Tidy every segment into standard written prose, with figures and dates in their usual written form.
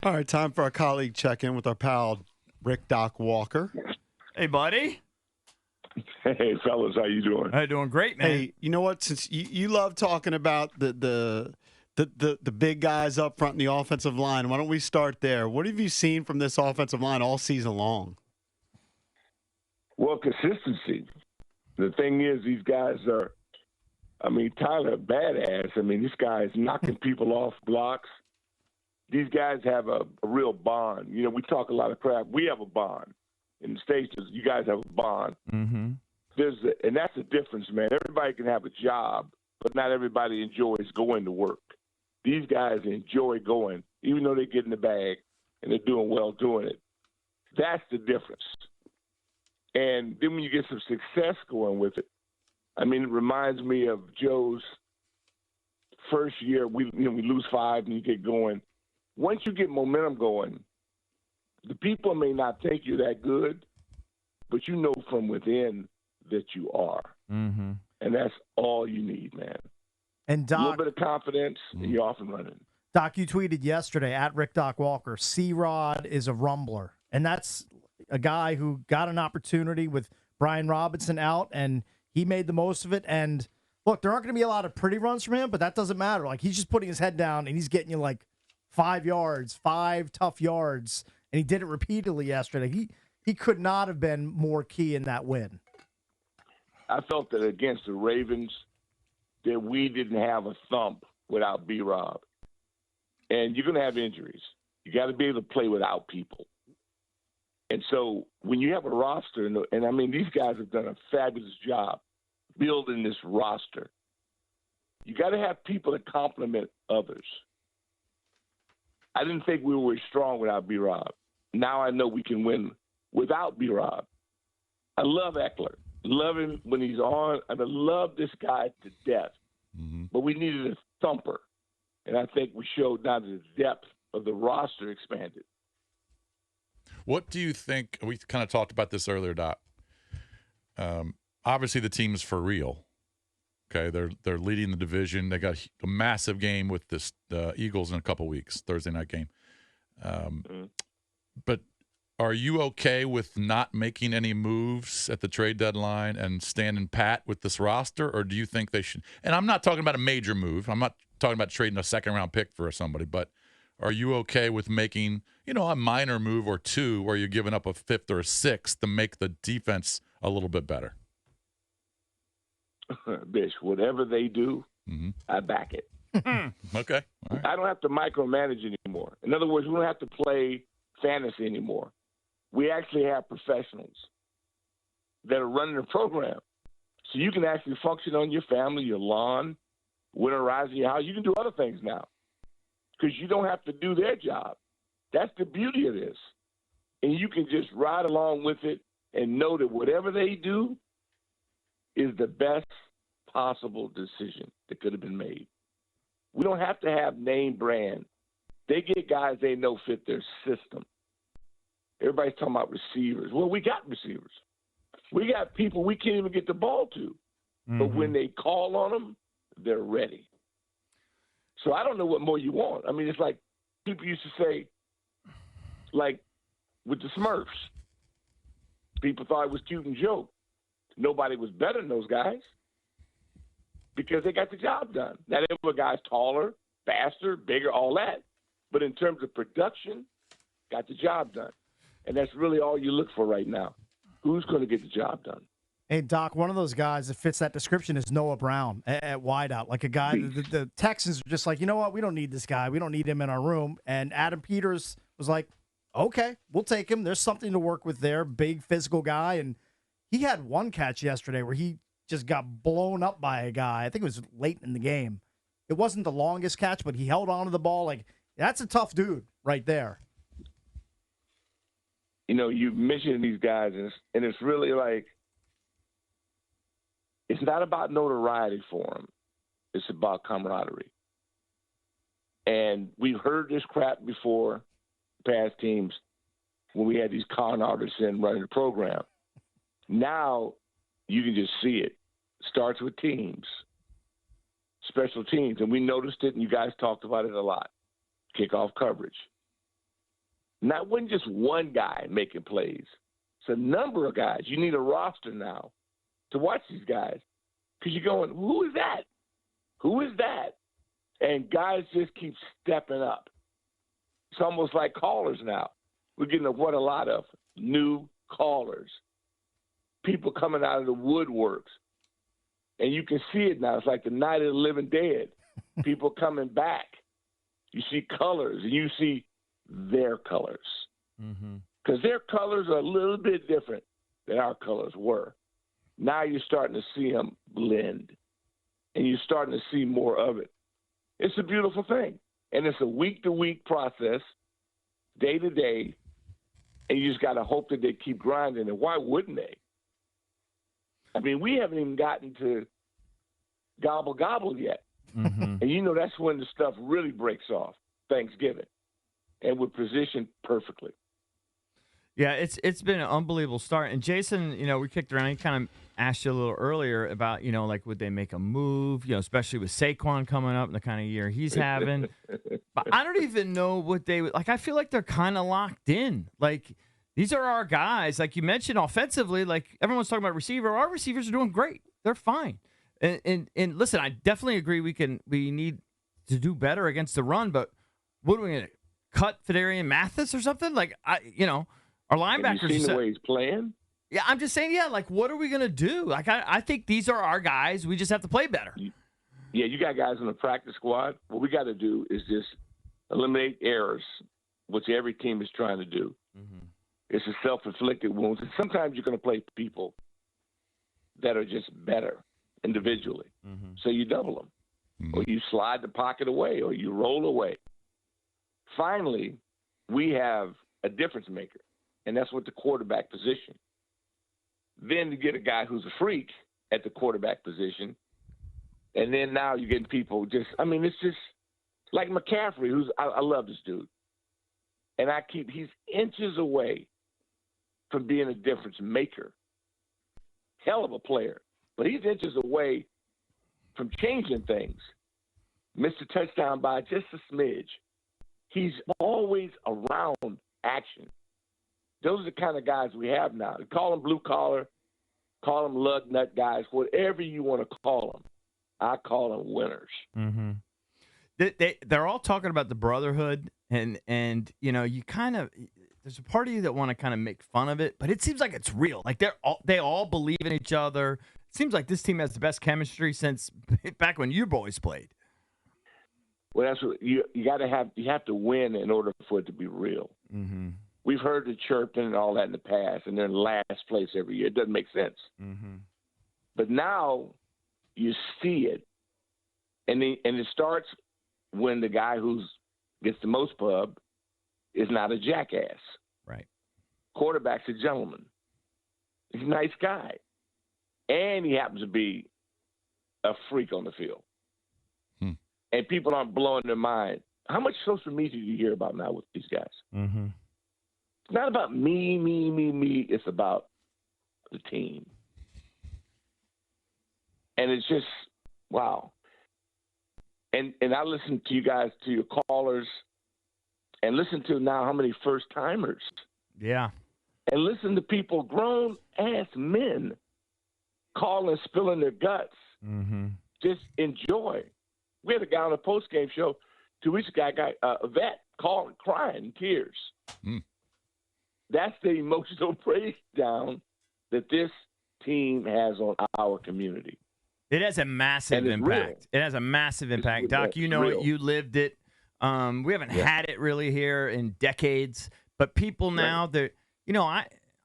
All right, time for our colleague check-in with our pal, Rick Doc Walker. Hey, buddy. Hey, fellas, how you doing? Hey, doing great, man. Hey, you know what? Since you love talking about the big guys up front in the offensive line, why don't we start there? What have you seen from this offensive line all season long? Well, consistency. The thing is, these guys are, Tyler, badass. This guy is knocking people off blocks. These guys have a real bond. You know, we talk a lot of crap. We have a bond. In the States, you guys have a bond. Mm-hmm. And that's the difference, man. Everybody can have a job, but not everybody enjoys going to work. These guys enjoy going, even though they get in the bag and they're doing well doing it. That's the difference. And then when you get some success going with it, it reminds me of Joe's first year. We lose 5 and you get going. Once you get momentum going, the people may not think you're that good, but you know from within that you are. Mm-hmm. And that's all you need, man. And Doc, a little bit of confidence, and you're off and running. Doc, you tweeted yesterday at Rick Doc Walker, C-Rod is a rumbler. And that's a guy who got an opportunity with Brian Robinson out, and he made the most of it. And, look, there aren't going to be a lot of pretty runs from him, but that doesn't matter. Like, he's just putting his head down, and he's getting you, 5 yards, 5 tough yards. And he did it repeatedly yesterday. He could not have been more key in that win. I felt that against the Ravens that we didn't have a thump without B-Rob. And you're going to have injuries. You got to be able to play without people. And so when you have a roster, and these guys have done a fabulous job building this roster, you got to have people that complement others. I didn't think we were strong without B-Rob. Now I know we can win without B-Rob. I love Eckler. Love him when he's on. I love this guy to death. Mm-hmm. But we needed a thumper. And I think we showed now the depth of the roster expanded. What do you think? We kind of talked about this earlier, Doc. Obviously, the team's for real. Okay, they're leading the division. They got a massive game with the Eagles in a couple weeks, Thursday night game. But are you okay with not making any moves at the trade deadline and standing pat with this roster, or do you think they should? And I'm not talking about a major move. I'm not talking about trading a second-round pick for somebody, but are you okay with making, a minor move or two where you're giving up a 5th or a 6th to make the defense a little bit better? Bish, whatever they do, I back it. Okay. All right. I don't have to micromanage anymore. In other words, we don't have to play fantasy anymore. We actually have professionals that are running the program. So you can actually function on your family, your lawn, winterize your house. You can do other things now because you don't have to do their job. That's the beauty of this. And you can just ride along with it and know that whatever they do is the best possible decision that could have been made. We don't have to have name brand. They get guys they know fit their system. Everybody's talking about receivers. Well, we got receivers. We got people we can't even get the ball to. But when they call on them, they're ready. So I don't know what more you want. It's like people used to say, like with the Smurfs, people thought it was cute and joke. Nobody was better than those guys because they got the job done. Now, there were guys taller, faster, bigger, all that. But in terms of production, got the job done. And that's really all you look for right now. Who's going to get the job done? Hey, Doc, one of those guys that fits that description is Noah Brown at wideout. Like a guy, the Texans are just like, you know what? We don't need this guy. We don't need him in our room. And Adam Peters was like, okay, we'll take him. There's something to work with there. Big physical guy. And he had one catch yesterday where he just got blown up by a guy. I think it was late in the game. It wasn't the longest catch, but he held on to the ball. Like, that's a tough dude right there. You mentioned these guys, and it's really like, it's not about notoriety for them. It's about camaraderie. And we've heard this crap before, past teams, when we had these con artists in running the program. Now you can just see it. Starts with teams, special teams. And we noticed it, and you guys talked about it a lot. Kickoff coverage. Not wasn't just one guy making plays. It's a number of guys. You need a roster now to watch these guys because you're going, who is that? Who is that? And guys just keep stepping up. It's almost like callers now. We're getting a lot of new callers, people coming out of the woodworks. And you can see it now. It's like the night of the living dead. People coming back. You see colors, and you see their colors. Because their colors are a little bit different than our colors were. Now you're starting to see them blend, and you're starting to see more of it. It's a beautiful thing. And it's a week-to-week process, day-to-day, and you just got to hope that they keep grinding. And why wouldn't they? I mean, we haven't even gotten to gobble yet. And you know that's when the stuff really breaks off, Thanksgiving. And we're positioned perfectly. Yeah, it's been an unbelievable start. And Jason, we kicked around. He kind of asked you a little earlier about, like, would they make a move, especially with Saquon coming up and the kind of year he's having. But I don't even know what they would – like, I feel like they're kind of locked in. Like, these are our guys. Like you mentioned, offensively, like everyone's talking about receiver. Our receivers are doing great. They're fine. And listen, I definitely agree we need to do better against the run, but what are we going to cut Fedarian Mathis or something? Like, our linebackers. Have you seen the way he's playing? Yeah, I'm just saying, like, what are we going to do? Like, I think these are our guys. We just have to play better. Yeah, you got guys in the practice squad. What we got to do is just eliminate errors, which every team is trying to do. It's a self-inflicted wounds. And sometimes you're going to play people that are just better individually. So you double them, or you slide the pocket away, or you roll away. Finally, we have a difference maker, and that's with the quarterback position. Then to get a guy who's a freak at the quarterback position, and then now you're getting people it's just like McCaffrey, I love this dude. And he's inches away from being a difference maker. Hell of a player. But he's inches away from changing things. Missed a touchdown by just a smidge. He's always around action. Those are the kind of guys we have now. Call them blue collar, call them lug nut guys, whatever you want to call them. I call them winners. They're all talking about the brotherhood, and you kind of there's a part of you that want to kind of make fun of it, but it seems like it's real. Like they all believe in each other. It seems like this team has the best chemistry since back when you boys played. Well, that's what you got to have. You have to win in order for it to be real. We've heard the chirping and all that in the past, and they're in last place every year. It doesn't make sense. But now you see it, and it starts when the guy who gets the most pub is not a jackass. Right. Quarterback's a gentleman. He's a nice guy. And he happens to be a freak on the field. And people aren't blowing their mind. How much social media do you hear about now with these guys? It's not about me. It's about the team. And it's just, wow. And I listen to you guys, to your callers, and listen to now how many first-timers. Yeah. And listen to people, grown-ass men, calling, spilling their guts. Just enjoy. We had a guy on a post-game show 2 weeks ago, a vet, calling, crying in tears. That's the emotional breakdown that this team has on our community. It has a massive impact. It has a massive impact. Doc, you know it. You lived it. We haven't had it really here in decades. But people now,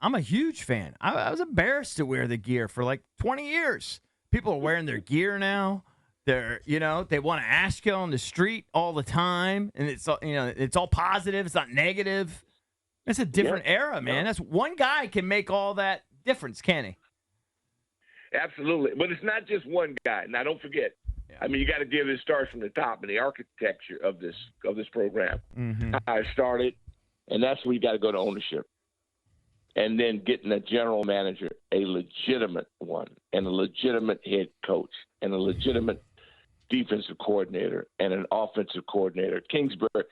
I'm a huge fan. I was embarrassed to wear the gear for like 20 years. People are wearing their gear now. They want to ask you on the street all the time, and it's all positive. It's not negative. It's a different era, man. That's one guy can make all that difference, can he? Absolutely, but it's not just one guy. Now, don't forget. I mean, you got to give it starts from the top and the architecture of this program. How it started, and that's where you got to go to ownership, and then getting a general manager, a legitimate one, and a legitimate head coach, and a legitimate defensive coordinator, and an offensive coordinator. Kingsbury,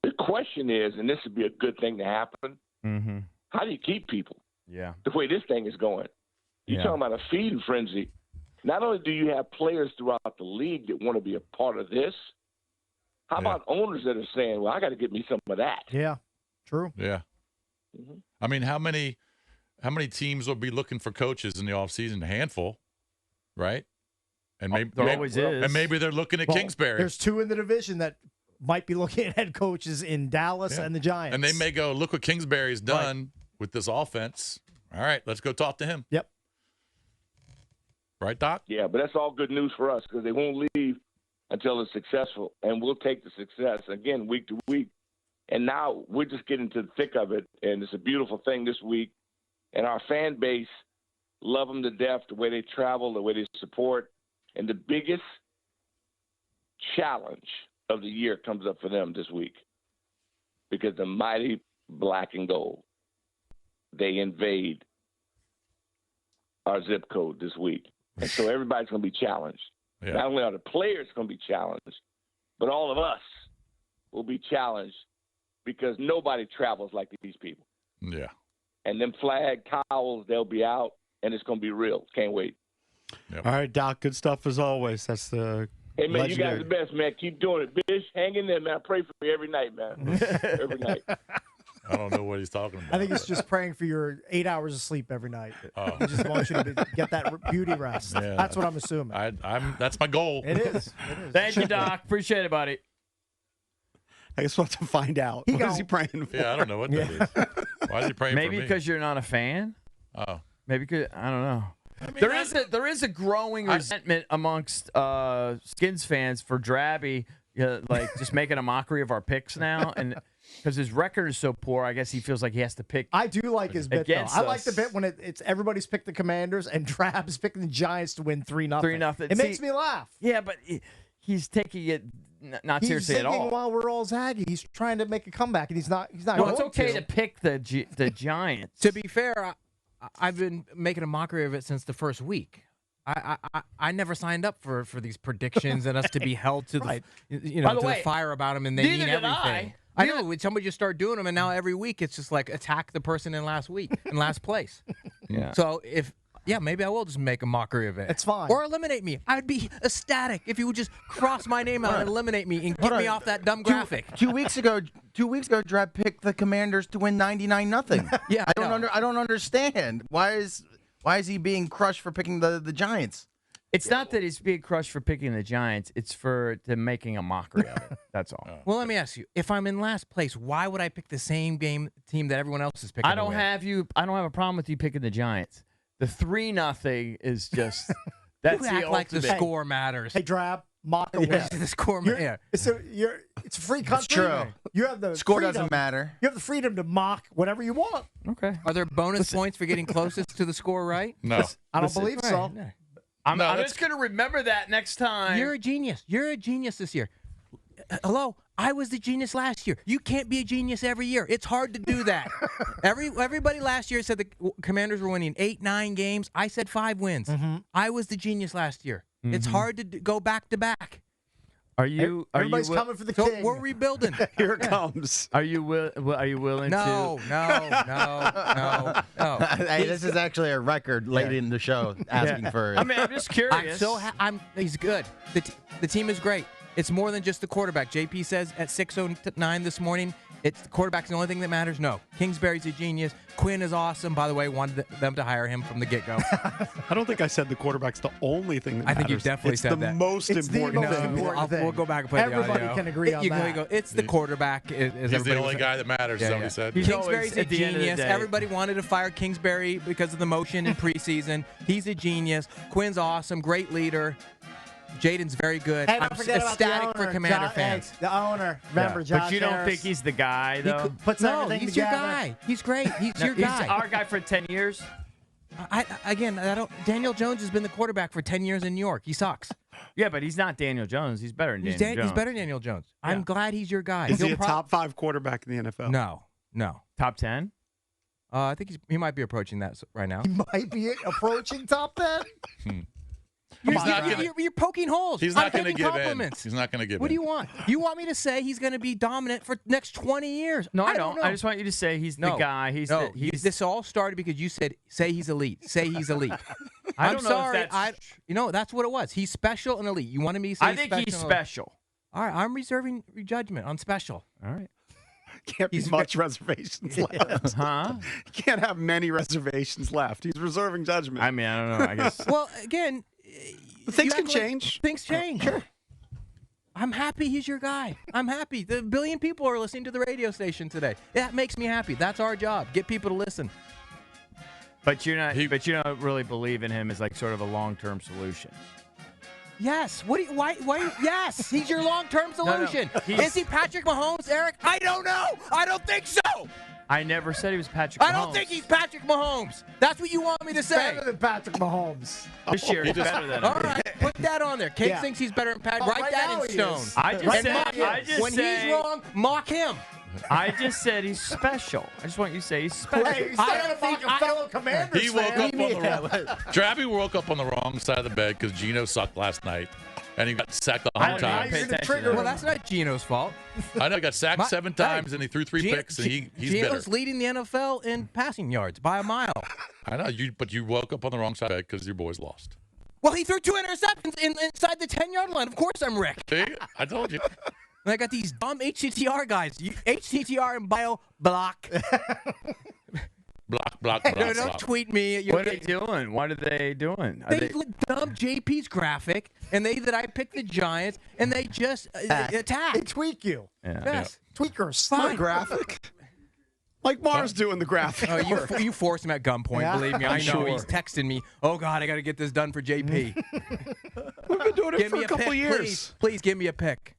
The question is, and this would be a good thing to happen, Mm-hmm. how do you keep people Yeah. the way this thing is going? You're Yeah. talking about a feeding frenzy. Not only do you have players throughout the league that want to be a part of this, how about owners that are saying, well, I got to get me some of that? Yeah, true. Yeah. Mhm. I mean, how many teams will be looking for coaches in the offseason? A handful, right? And maybe There always is. And maybe they're looking at Well, Kingsbury. There's 2 in the division that might be looking at head coaches in Dallas and the Giants. And they may go, look what Kingsbury's done with this offense. All right, let's go talk to him. Yep. Right, Doc? Yeah, but that's all good news for us because they won't leave until it's successful, and we'll take the success, again, week to week. And now we're just getting to the thick of it, and it's a beautiful thing this week. And our fan base love them to death, the way they travel, the way they support. And the biggest challenge of the year comes up for them this week because the mighty black and gold, they invade our zip code this week. And so everybody's going to be challenged. Yeah. Not only are the players going to be challenged, but all of us will be challenged because nobody travels like these people. Yeah. And them flag towels, they'll be out, and it's going to be real. Can't wait. All right, Doc. Good stuff as always. That's the Hey, man, legendary. you guys are the best, man. Keep doing it. Bish, hang in there, man. I pray for you every night, man. Every night. I don't know what he's talking about. I think it's just praying for your 8 hours of sleep every night. Oh. He just wants you to get that beauty rest. Yeah. That's what I'm assuming. That's my goal. It is. Thank you, Doc. Appreciate it, buddy. I guess we'll have to find out. What is he praying for? Yeah, I don't know what that is. Why is he praying Maybe for me? because you're not a fan. Oh. Maybe because I don't know. I mean, There is a growing resentment amongst Skins fans for Drabby, like just making a mockery of our picks now, and because his record is so poor, I guess he feels like he has to pick. I do like his bit, though. Against I like the us. bit when it's everybody's picked the Commanders and Drab's picking the Giants to win 3-0. 3-0. It makes me laugh. Yeah, but he's taking it not He's seriously at zigging all. while we're all zagging. He's trying to make a comeback, and he's not. No, going it's okay to to pick the Giants. To be fair, I've been making a mockery of it since the first week. I never signed up for these predictions and us to be held to Right. the By the to way, the fire about them, and they neither mean did everything. I know. Somebody just start doing them, and now every week it's just like attack the person in last place. Yeah. So maybe I will just make a mockery of it. It's fine. Or eliminate me. I'd be ecstatic if you would just cross my name out and eliminate me and get me off that dumb graphic. 2 weeks ago, Drab picked the Commanders to win 99-0. Yeah, I don't understand. Why is he being crushed for picking the Giants? It's not that he's being crushed for picking the Giants. It's for making a mockery of it. That's all. Well, let me ask you: if I'm in last place, why would I pick the same team that everyone else is picking? I don't have a problem with you picking the Giants. The 3-0 is just that's You the act like the ultimate. score matters. Hey, Drab, mock a win. The score You're- matters. It's a free country. true. You have the Score freedom. doesn't matter. You have the freedom to mock whatever you want. Okay. Are there bonus points for getting closest to the score right? No. I don't believe so. Right. I'm that's- just going to remember that next time. You're a genius. You're a genius this year. Hello, I was the genius last year. You can't be a genius every year. It's hard to do that. Everybody last year said the Commanders were winning 8-9 games. I said 5 wins. I was the genius last year. It's hard to go back to back. Are you Everybody's coming for the So king. we're rebuilding. Here it comes. Are you willing No. Hey, this is actually a record late in the show asking for it. I mean, I'm just curious. He's good. The team is great. It's more than just the quarterback. JP says at 6:09 this morning, it's the quarterback's the only thing that matters. No, Kingsbury's a genius. Quinn is awesome. By the way, wanted them to hire him from the get-go. I don't think I said the quarterback's the only thing that I think you matters. definitely it's said the that. most It's the important most thing. important thing. We'll go back and play Everybody the audio. can agree on You that. go, it's the quarterback. He's the only guy that matters, Yeah, somebody yeah. said. He's Kingsbury's always, a at the end of the genius. day- Everybody wanted to fire Kingsbury because of the motion in preseason. He's a genius. Quinn's awesome. Great leader. Jaden's very good. Hey, I'm don't forget about the ecstatic owner, for Commander John, fans. hey, the owner. Remember, Josh But you don't Harris. think he's the guy, He though? puts no, everything he's together. your guy. He's great. He's your He's guy. our guy for 10 years. Daniel Jones has been the quarterback for 10 years in New York. He sucks. Yeah, but he's not Daniel Jones. He's better than Daniel Jones. He's better than Daniel Jones. I'm glad he's your guy. Is he He'll a top 5 quarterback in the NFL? No. Top 10? I think he might be approaching that right now. He might be approaching top 10. You're poking holes. He's not going to give in. compliments. He's not going to give in. What do you want? You want me to say he's going to be dominant for the next 20 years? No, I don't don't. know. I just want you to say he's the guy. This all started because you said, say he's elite. Say he's elite. I I'm don't know sorry. if that's. That's what it was. He's special and elite. You wanted me to say I think he's special. All right, I'm reserving judgment on special. All right. Can't be much reservations left. Huh? Can't have many reservations left. He's reserving judgment. I mean, I don't know. I guess. Well, again, Things can change. Things change. Sure. I'm happy he's your guy. I'm happy. The billion people are listening to the radio station today. That makes me happy. That's our job. Get people to listen. But you're not. But you don't really believe in him as like sort of a long-term solution. Yes. Why? Yes, he's your long-term solution. Is he Patrick Mahomes, Eric? I don't know. I don't think so. I never said he was Patrick Mahomes. I don't think he's Patrick Mahomes. That's what you want me to say. Better than Patrick Mahomes. This year he's better than him. All right, put that on there. Kate thinks he's better than Patrick. Write that in stone. I just said. When he's wrong, mock him. I just said he's special. I just want you to say he's special. Hey, he's not going to mock a fellow Commanders He woke fan. up on the wrong. Travis woke up on the wrong side of the bed because Geno sucked last night, and he got sacked 100 times. You're gonna trigger Well, him. that's not Geno's fault. I know he got sacked 7 times, and he threw 3 picks, and he's bitter. Geno's leading the NFL in passing yards by a mile. I know but you woke up on the wrong side of the bed because your boys lost. Well, he threw 2 interceptions inside the 10-yard line. Of course I'm Rick. See, I told you. And I got these dumb HCTR guys. HCTR and bio block. Block. No, don't tweet me. What are they doing? What are they doing? They dumped JP's graphic, and that I picked the Giants, and they just attack. They tweak you. Yeah. Yes. Tweakers. My graphic. Like Mars doing the graphic. Oh, you forced him at gunpoint. Yeah, Believe me, I know. sure. He's texting me. Oh God, I got to get this done for JP. We've been doing it Give for me a couple pick, years. Please give me a pick.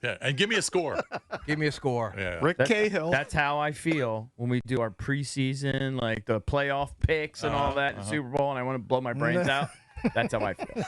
Yeah, and give me a score. Give me a score. Yeah. Rick Cahill. That's how I feel when we do our preseason, like the playoff picks and all that in Super Bowl, and I want to blow my brains out. That's how I feel.